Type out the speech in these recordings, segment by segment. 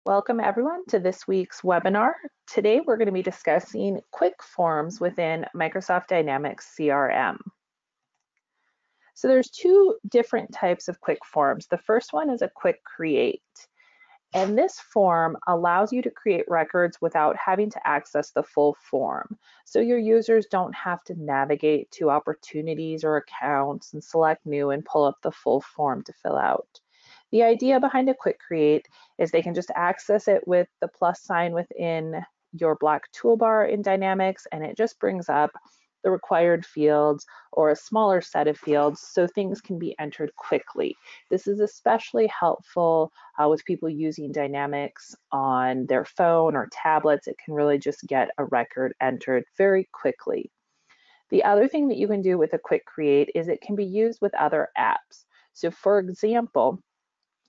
Welcome everyone to this week's webinar. Today we're going to be discussing quick forms within Microsoft Dynamics CRM. So there's two different types of quick forms. The first one is a quick create. And this form allows you to create records without having to access the full form. So your users don't have to navigate to opportunities or accounts and select new and pull up the full form to fill out. The idea behind a quick create is they can just access it with the plus sign within your black toolbar in Dynamics, and it just brings up the required fields or a smaller set of fields so things can be entered quickly. This is especially helpful with people using Dynamics on their phone or tablets. It can really just get a record entered very quickly. The other thing that you can do with a quick create is it can be used with other apps. So for example,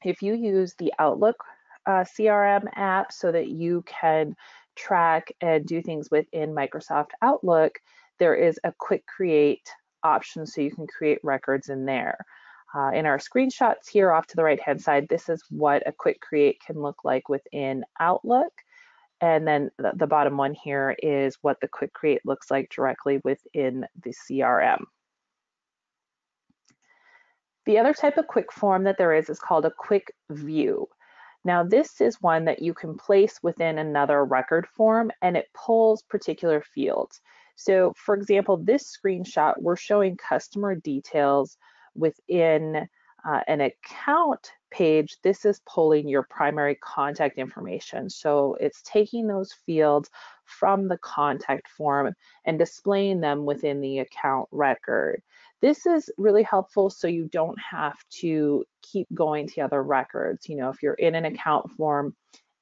if you use the Outlook CRM app so that you can track and do things within Microsoft Outlook, there is a quick create option so you can create records in there. In our screenshots here off to the right hand side, this is what a quick create can look like within Outlook. And then the bottom one here is what the quick create looks like directly within the CRM. The other type of quick form that there is called a quick view. Now this is one that you can place within another record form and it pulls particular fields. So for example, this screenshot, we're showing customer details within an account page. This is pulling your primary contact information. So it's taking those fields from the contact form and displaying them within the account record. This is really helpful so you don't have to keep going to other records. You know, if you're in an account form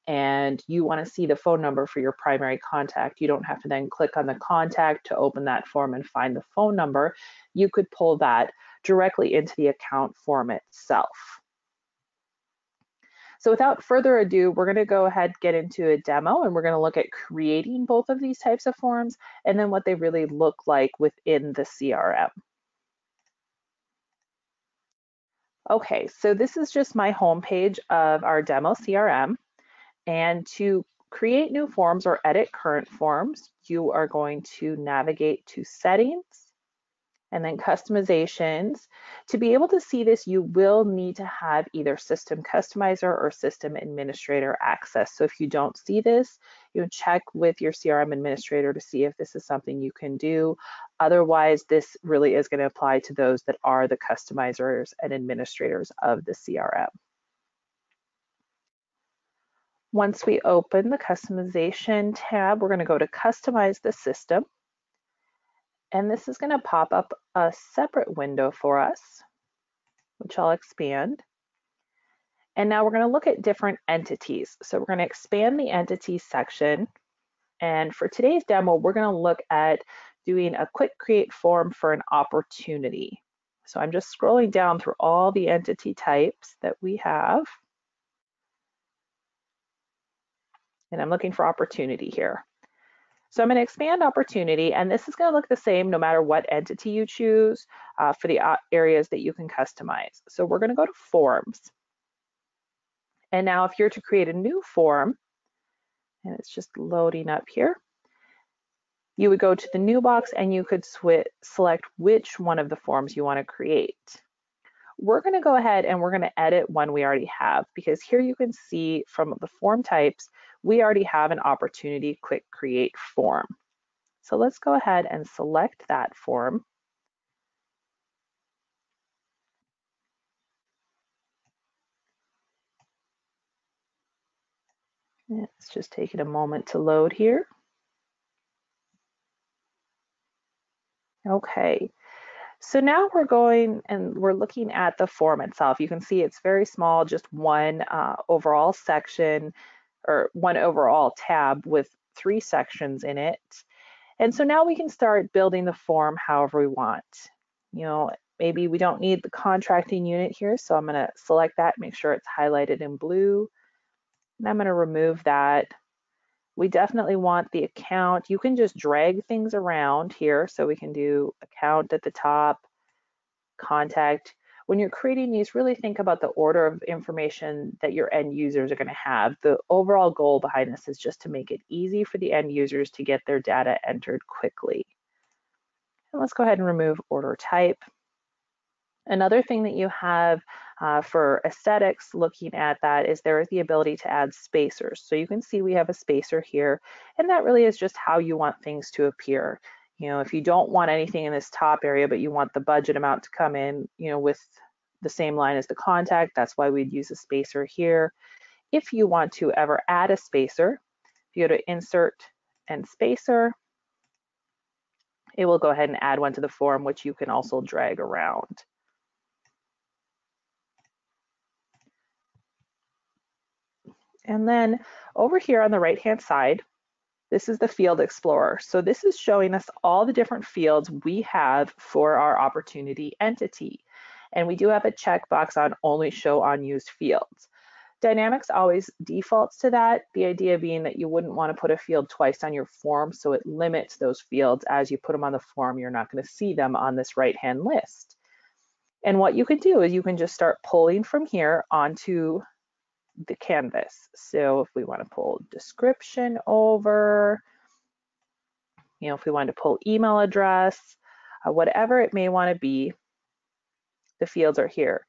and you want to see the phone number for your primary contact, you don't have to then click on the contact to open that form and find the phone number. You could pull that directly into the account form itself. So without further ado, we're going to go ahead, get into a demo, and we're going to look at creating both of these types of forms and then what they really look like within the CRM. Okay, so this is just my home page of our demo CRM. And to create new forms or edit current forms, you are going to navigate to settings and then customizations. To be able to see this, you will need to have either system customizer or system administrator access. So if you don't see this, you know, check with your CRM administrator to see if this is something you can do. Otherwise, this really is going to apply to those that are the customizers and administrators of the CRM. Once we open the customization tab, we're going to go to customize the system. And this is going to pop up a separate window for us, which I'll expand. And now we're going to look at different entities. So we're going to expand the entities section. And for today's demo, we're going to look at doing a quick create form for an opportunity. So I'm just scrolling down through all the entity types that we have. And I'm looking for opportunity here. So I'm going to expand opportunity, and this is going to look the same no matter what entity you choose for the areas that you can customize. So we're going to go to forms. And now if you're to create a new form, and it's just loading up here, you would go to the new box and you could select which one of the forms you want to create. We're going to go ahead and we're going to edit one we already have, because here you can see from the form types, we already have an opportunity quick create form. So let's go ahead and select that form. It's just taking a moment to load here. Okay. So now we're going and we're looking at the form itself. You can see it's very small, just one overall section or one overall tab with 3 sections in it. And so now we can start building the form however we want. You know, maybe we don't need the contracting unit here, so I'm going to select that, make sure it's highlighted in blue. And I'm going to remove that. We definitely want the account. You can just drag things around here, so we can do account at the top, contact. when you're creating these, really think about the order of information that your end users are going to have. The overall goal behind this is just to make it easy for the end users to get their data entered quickly. And let's go ahead and remove order type. Another thing that you have for aesthetics, looking at that, is there is the ability to add spacers. So you can see we have a spacer here, and that really is just how you want things to appear. You know, if you don't want anything in this top area, but you want the budget amount to come in, you know, with the same line as the contact, that's why we'd use a spacer here. If you want to ever add a spacer, if you go to Insert and Spacer, it will go ahead and add one to the form, which you can also drag around. And then over here on the right-hand side, this is the Field Explorer. So this is showing us all the different fields we have for our opportunity entity. And we do have a checkbox on Only Show Unused Fields. Dynamics always defaults to that, the idea being that you wouldn't want to put a field twice on your form, so it limits those fields. As you put them on the form, you're not going to see them on this right-hand list. And what you can do is you can just start pulling from here onto the canvas. So if we want to pull description over, you know, if we want to pull email address, whatever it may want to be, the fields are here.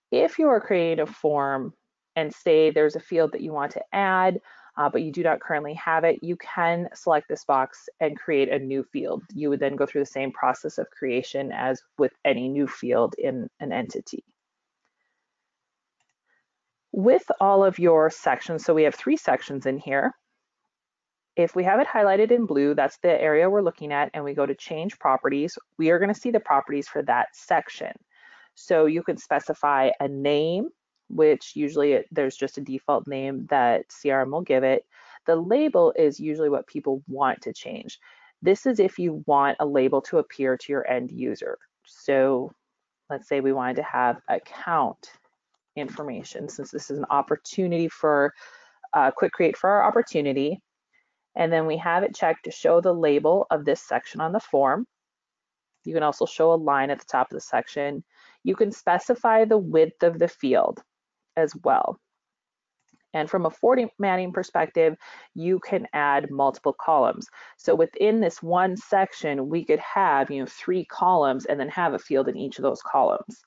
If you are creating a form and say there's a field that you want to add, but you do not currently have it, you can select this box and create a new field. You would then go through the same process of creation as with any new field in an entity. With all of your sections, so we have 3 sections in here. If we have it highlighted in blue, that's the area we're looking at, and we go to change properties, we are going to see the properties for that section. So you can specify a name, which usually there's just a default name that CRM will give it. The label is usually what people want to change. This is if you want a label to appear to your end user. So let's say we wanted to have account information, since this is an opportunity for quick create for our opportunity. And then we have it checked to show the label of this section on the form. You can also show a line at the top of the section. You can specify the width of the field as well. And from a formatting perspective, you can add multiple columns. So within this one section, we could have, you know, 3 columns and then have a field in each of those columns.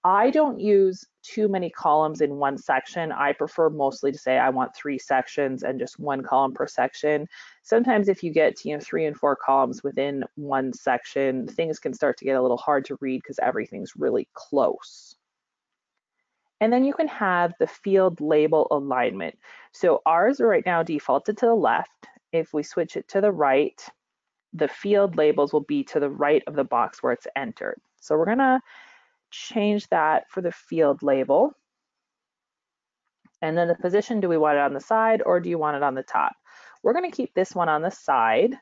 I don't use too many columns in one section. I prefer mostly to say I want 3 sections and just 1 column per section. Sometimes if you get to, you know, 3 and 4 columns within one section, things can start to get a little hard to read because everything's really close. And then you can have the field label alignment. So ours are right now defaulted to the left. If we switch it to the right, the field labels will be to the right of the box where it's entered. So we're gonna change that for the field label. And then the position, do we want it on the side or do you want it on the top? We're going to keep this one on the side.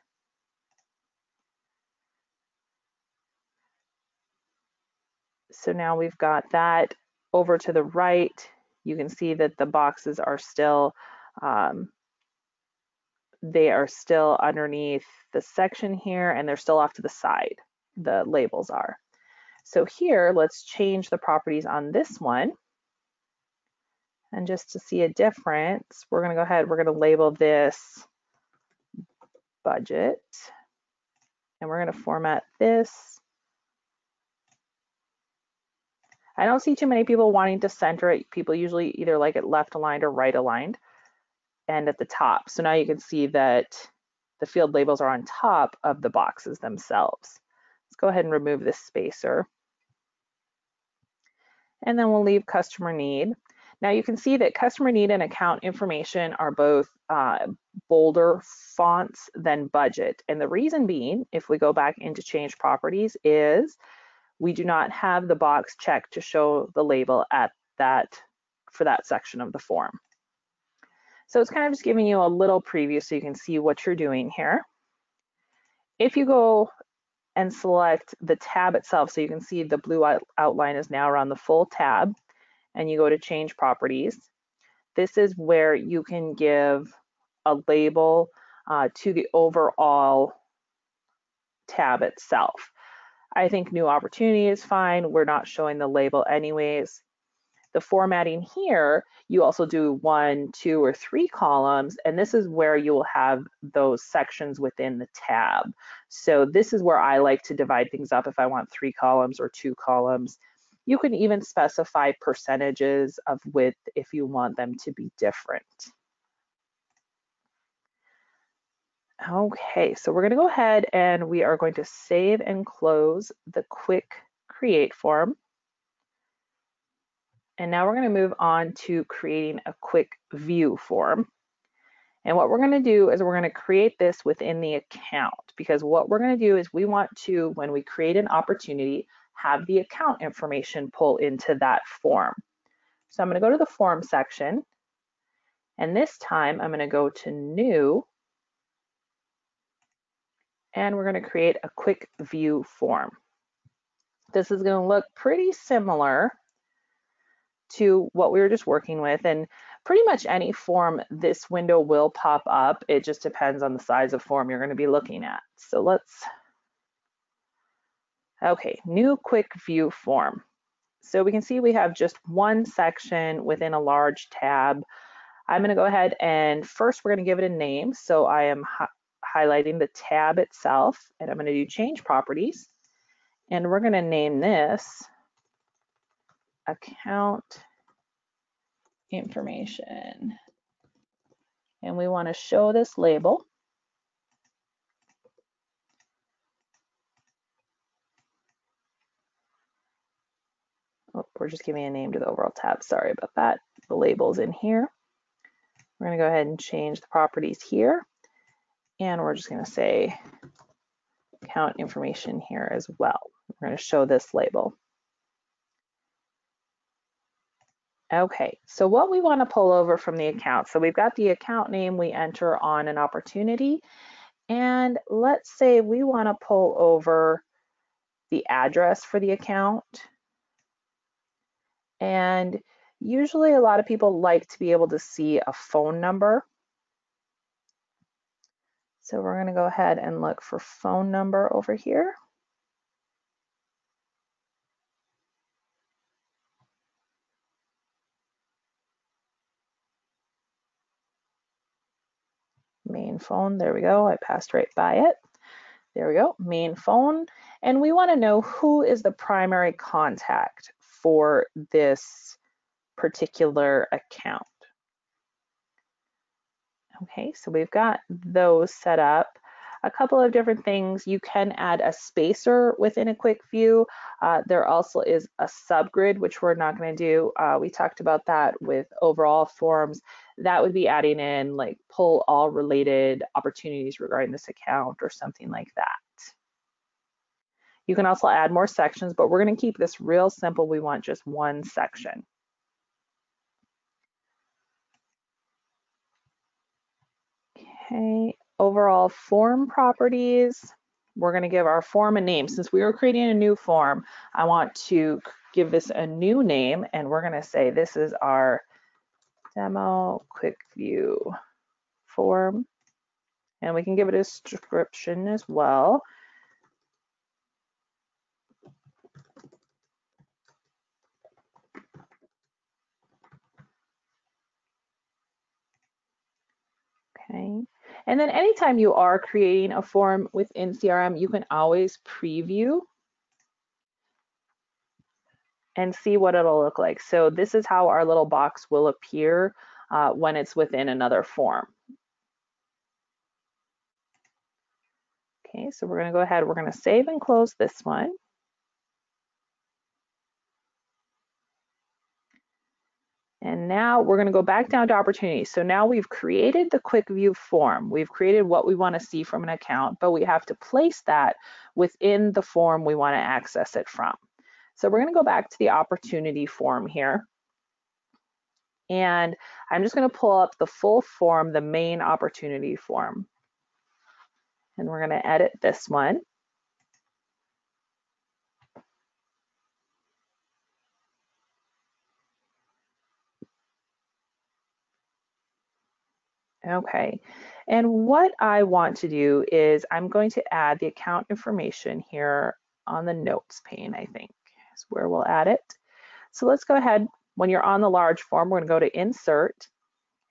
So now we've got that. Over to the right, you can see that the boxes are still, they are still underneath the section here and they're still off to the side, the labels are. So here, let's change the properties on this one. And just to see a difference, we're going to go ahead, we're going to label this budget, and we're going to format this. I don't see too many people wanting to center it. People usually either like it left aligned or right aligned and at the top. So now you can see that the field labels are on top of the boxes themselves. Let's go ahead and remove this spacer. And then we'll leave customer need. Now you can see that customer need and account information are both bolder fonts than budget. And the reason being, if we go back into change properties, is we do not have the box checked to show the label at that for that section of the form. So it's kind of just giving you a little preview so you can see what you're doing here. If you go and select the tab itself, so you can see the blue outline is now around the full tab, and you go to change properties, this is where you can give a label to the overall tab itself. I think new opportunity is fine. We're not showing the label anyways. The formatting here, you also do 1, 2, or 3 columns, and this is where you will have those sections within the tab. So this is where I like to divide things up if I want 3 columns or 2 columns. You can even specify percentages of width if you want them to be different. Okay, so we're going to go ahead and we are going to save and close the quick create form. And now we're going to move on to creating a quick view form. And what we're going to do is we're going to create this within the account, because what we're going to do is we want to, when we create an opportunity, have the account information pull into that form. So I'm going to go to the form section, and this time I'm going to go to new, and we're going to create a quick view form. This is going to look pretty similar to what we were just working with, and pretty much any form this window will pop up. It just depends on the size of form you're going to be looking at. So okay, new quick view form. So we can see we have just one section within a large tab. I'm going to go ahead and first we're going to give it a name. So I am highlighting the tab itself, and I'm going to do change properties, and we're going to name this account information, and we want to show this label. Oh, we're just giving a name to the overall tab. Sorry about that. The label's in here. We're going to go ahead and change the properties here, and we're just going to say account information here as well. We're going to show this label. Okay, so what we want to pull over from the account. So we've got the account name we enter on an opportunity, and let's say we want to pull over the address for the account. And usually a lot of people like to be able to see a phone number. So we're going to go ahead and look for phone number over here. Main phone, there we go. I passed right by it. There we go, main phone. And we want to know who is the primary contact for this particular account. Okay, so we've got those set up. A couple of different things. You can add a spacer within a quick view. There also is a subgrid, which we're not going to do. We talked about that with overall forms. That would be adding in like pull all related opportunities regarding this account or something like that. You can also add more sections, but we're going to keep this real simple. We want just one section. Okay, overall form properties. We're going to give our form a name. Since we were creating a new form, I want to give this a new name, and we're going to say this is our demo quick view form, and we can give it a description as well. Okay, and then anytime you are creating a form within CRM, you can always preview and see what it'll look like. So this is how our little box will appear when it's within another form. Okay, so we're going to go ahead, we're going to save and close this one. And now we're going to go back down to opportunities. So now we've created the quick view form. We've created what we want to see from an account, but we have to place that within the form we want to access it from. So we're going to go back to the opportunity form here. And I'm just going to pull up the full form, the main opportunity form. And we're going to edit this one. Okay, and what I want to do is I'm going to add the account information here on the notes pane, I think, is where we'll add it. So let's go ahead. When you're on the large form, we're going to go to Insert,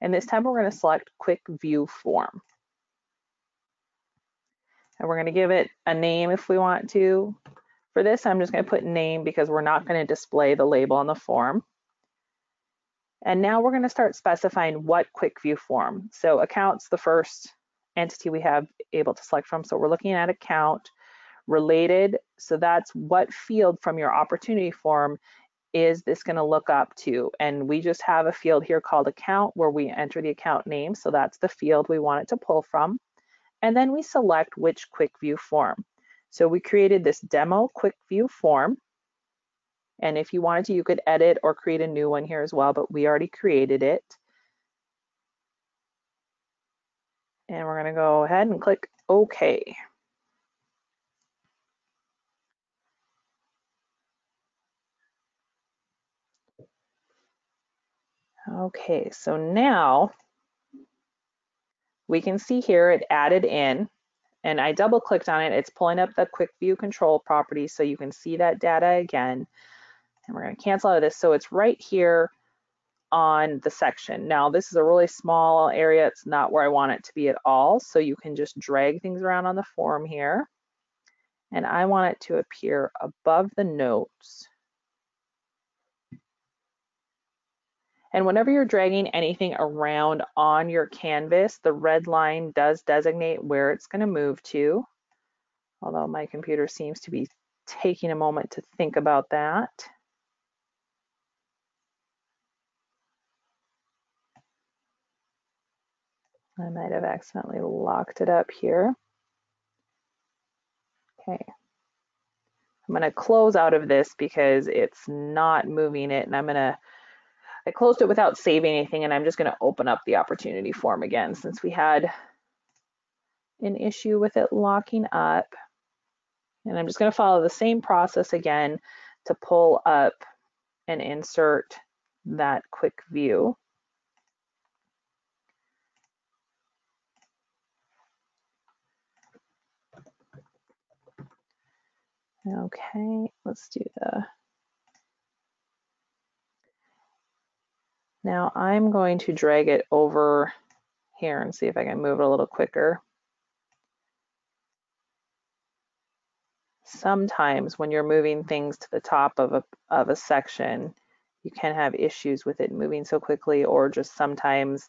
and this time we're going to select Quick View Form. And we're going to give it a name if we want to. For this, I'm just going to put name because we're not going to display the label on the form. And now we're going to start specifying what quick view form. So account's the first entity we have able to select from. So we're looking at account. Related, so that's what field from your opportunity form is this going to look up to. And we just have a field here called account where we enter the account name. So that's the field we want it to pull from. And then we select which quick view form. So we created this demo quick view form. And if you wanted to, you could edit or create a new one here as well, but we already created it. And we're going to go ahead and click OK. Okay, so now we can see here it added in, and I double clicked on it. It's pulling up the quick view control property so you can see that data again. And we're going to cancel out of this. So it's right here on the section. Now this is a really small area. It's not where I want it to be at all. So you can just drag things around on the form here. And I want it to appear above the notes. And whenever you're dragging anything around on your canvas, the red line does designate where it's going to move to, although my computer seems to be taking a moment to think about that. I might have accidentally locked it up here. Okay. I'm going to close out of this because it's not moving it, and I closed it without saving anything, and I'm just going to open up the opportunity form again since we had an issue with it locking up. And I'm just going to follow the same process again to pull up and insert that quick view. Okay, let's do now I'm going to drag it over here and see if I can move it a little quicker. Sometimes when you're moving things to the top of a section, you can have issues with it moving so quickly, or just sometimes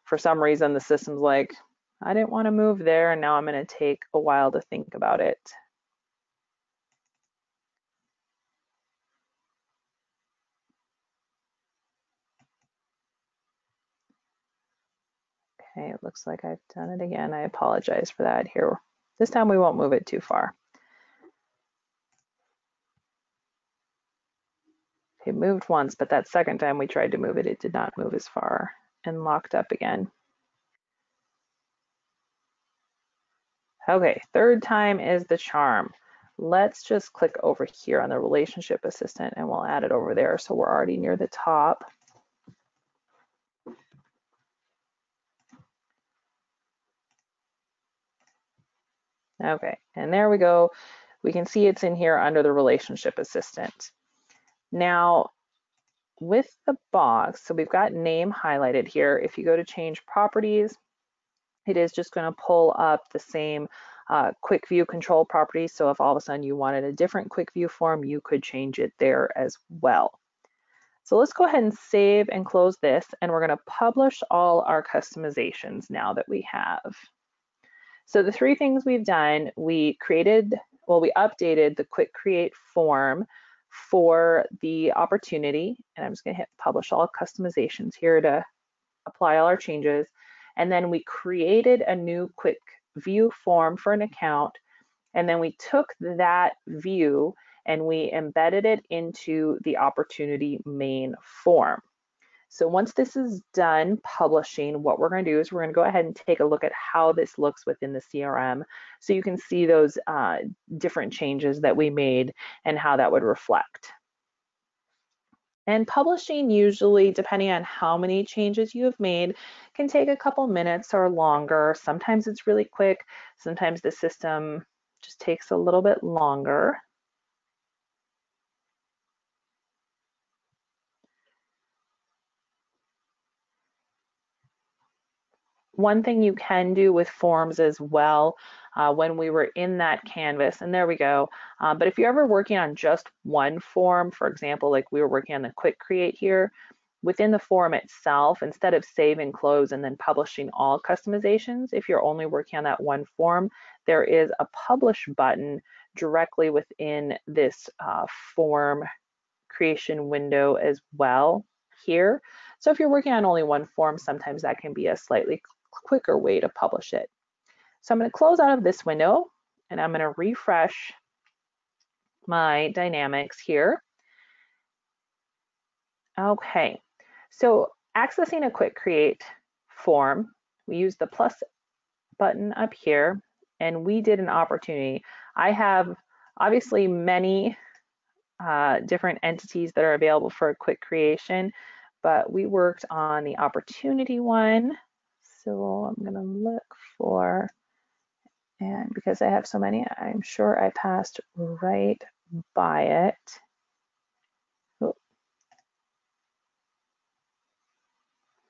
for some reason the system's like, I didn't want to move there, and now I'm going to take a while to think about it. Okay, it looks like I've done it again. I apologize for that here. This time we won't move it too far. It moved once, but that second time we tried to move it, it did not move as far and locked up again. Okay, third time is the charm. Let's just click over here on the relationship assistant and we'll add it over there so we're already near the top. Okay, and there we go. We can see it's in here under the relationship assistant. Now, with the box, so we've got name highlighted here. If you go to change properties, it is just going to pull up the same quick view control properties. So if all of a sudden you wanted a different quick view form, you could change it there as well. So let's go ahead and save and close this, and we're going to publish all our customizations now that we have. So the three things we've done, we updated the quick create form for the opportunity, and I'm just going to hit publish all customizations here to apply all our changes. And then we created a new quick view form for an account, and then we took that view and we embedded it into the opportunity main form. So once this is done publishing, what we're going to do is we're going to go ahead and take a look at how this looks within the CRM so you can see those different changes that we made and how that would reflect. And publishing usually, depending on how many changes you have made, can take a couple minutes or longer. Sometimes it's really quick. Sometimes the system just takes a little bit longer. one thing you can do with forms as well, when we were in that canvas, and there we go. But if you're ever working on just one form, for example, like we were working on the quick create here, within the form itself, instead of save and close and then publishing all customizations, if you're only working on that one form, there is a publish button directly within this form creation window as well here. So if you're working on only one form, sometimes that can be a slightly quicker way to publish it. So I'm going to close out of this window and I'm going to refresh my dynamics here. Okay, so accessing a quick create form, we use the plus button up here and we did an opportunity. I have obviously many different entities that are available for a quick creation, but we worked on the opportunity one. So I'm gonna look for, and because I have so many, I'm sure I passed right by it. Oh,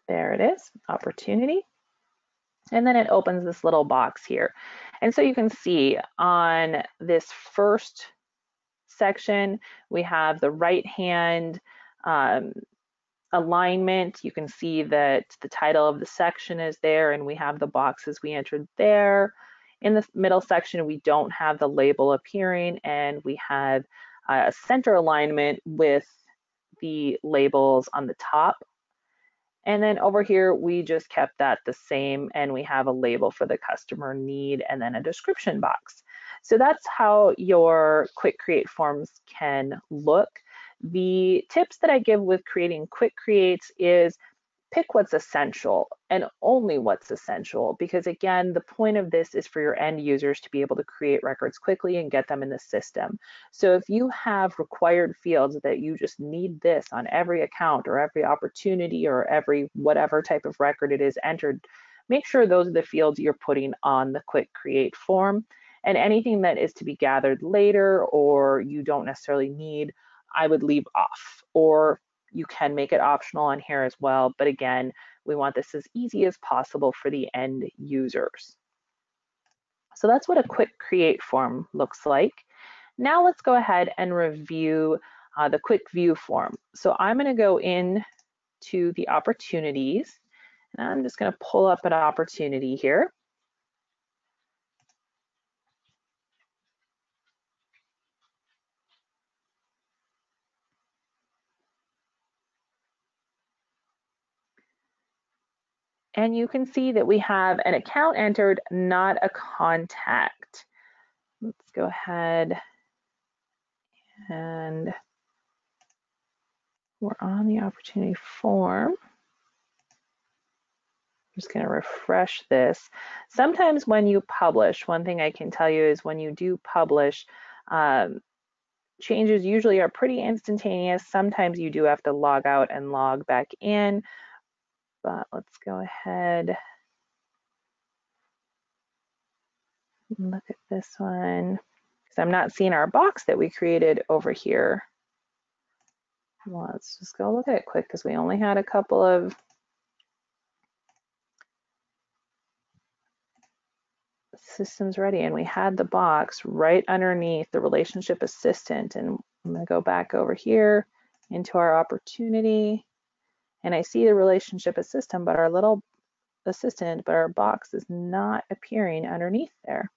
there it is, opportunity. And then it opens this little box here. And so you can see on this first section, we have the right hand alignment. You can see that the title of the section is there and we have the boxes we entered there. In the middle section, we don't have the label appearing and we have a center alignment with the labels on the top. And then over here, we just kept that the same and we have a label for the customer need and then a description box. So that's how your quick create forms can look. The tips that I give with creating quick creates is pick what's essential and only what's essential, because again, the point of this is for your end users to be able to create records quickly and get them in the system. So if you have required fields that you just need this on every account or every opportunity or every whatever type of record it is entered, make sure those are the fields you're putting on the quick create form. And anything that is to be gathered later or you don't necessarily need, I would leave off, or you can make it optional on here as well. But again, we want this as easy as possible for the end users. So that's what a quick create form looks like. Now let's go ahead and review the quick view form. So I'm going to go in to the opportunities and I'm just going to pull up an opportunity here. And you can see that we have an account entered, not a contact. Let's go ahead and we're on the opportunity form. I'm just going to refresh this. Sometimes when you publish, one thing I can tell you is when you do publish, changes usually are pretty instantaneous. Sometimes you do have to log out and log back in, but let's go ahead and look at this one, because I'm not seeing our box that we created over here. Well, let's just go look at it quick because we only had a couple of systems ready and we had the box right underneath the relationship assistant. And I'm going to go back over here into our opportunity and I see the relationship assistant, but our little assistant, but our box is not appearing underneath there.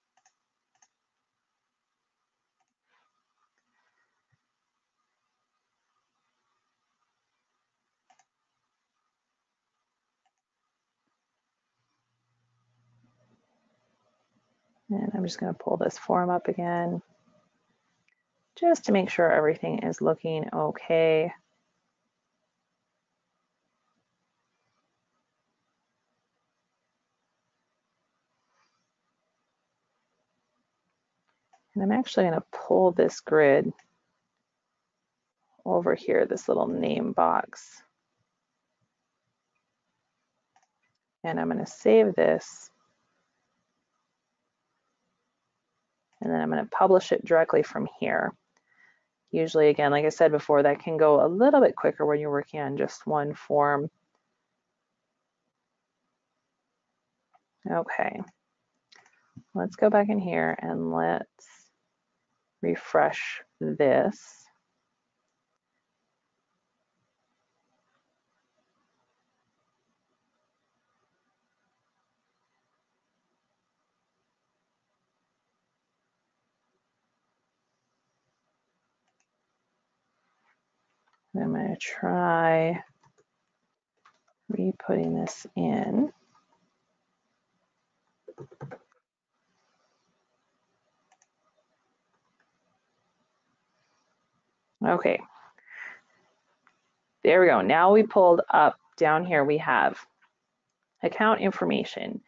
And I'm just going to pull this form up again just to make sure everything is looking okay. And I'm actually going to pull this grid over here, this little name box. And I'm going to save this. And then I'm going to publish it directly from here. Usually, again, like I said before, that can go a little bit quicker when you're working on just one form. Okay, let's go back in here and let's refresh this. I'm going to try re-putting this in. Okay, there we go. Now we pulled up down here, we have account information.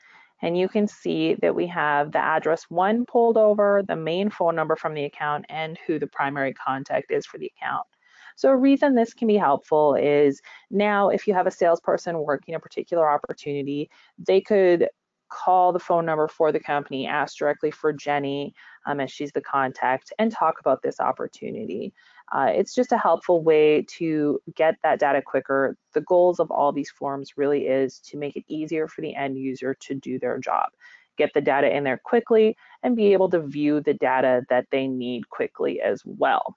And you can see that we have the address 1 pulled over, the main phone number from the account, and who the primary contact is for the account. So a reason this can be helpful is now if you have a salesperson working a particular opportunity, they could call the phone number for the company, ask directly for Jenny, as she's the contact, and talk about this opportunity. It's just a helpful way to get that data quicker. The goals of all these forms really is to make it easier for the end user to do their job, get the data in there quickly, and be able to view the data that they need quickly as well.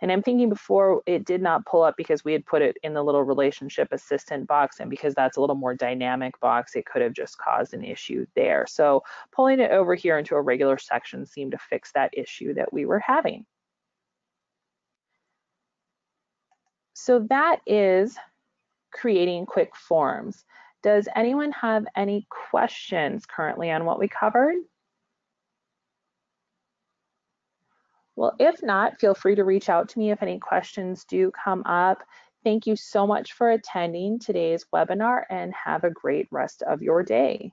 And I'm thinking before it did not pull up because we had put it in the little relationship assistant box, and because that's a little more dynamic box, it could have just caused an issue there. So pulling it over here into a regular section seemed to fix that issue that we were having. So that is creating quick forms. Does anyone have any questions currently on what we covered? Well, if not, feel free to reach out to me if any questions do come up. Thank you so much for attending today's webinar and have a great rest of your day.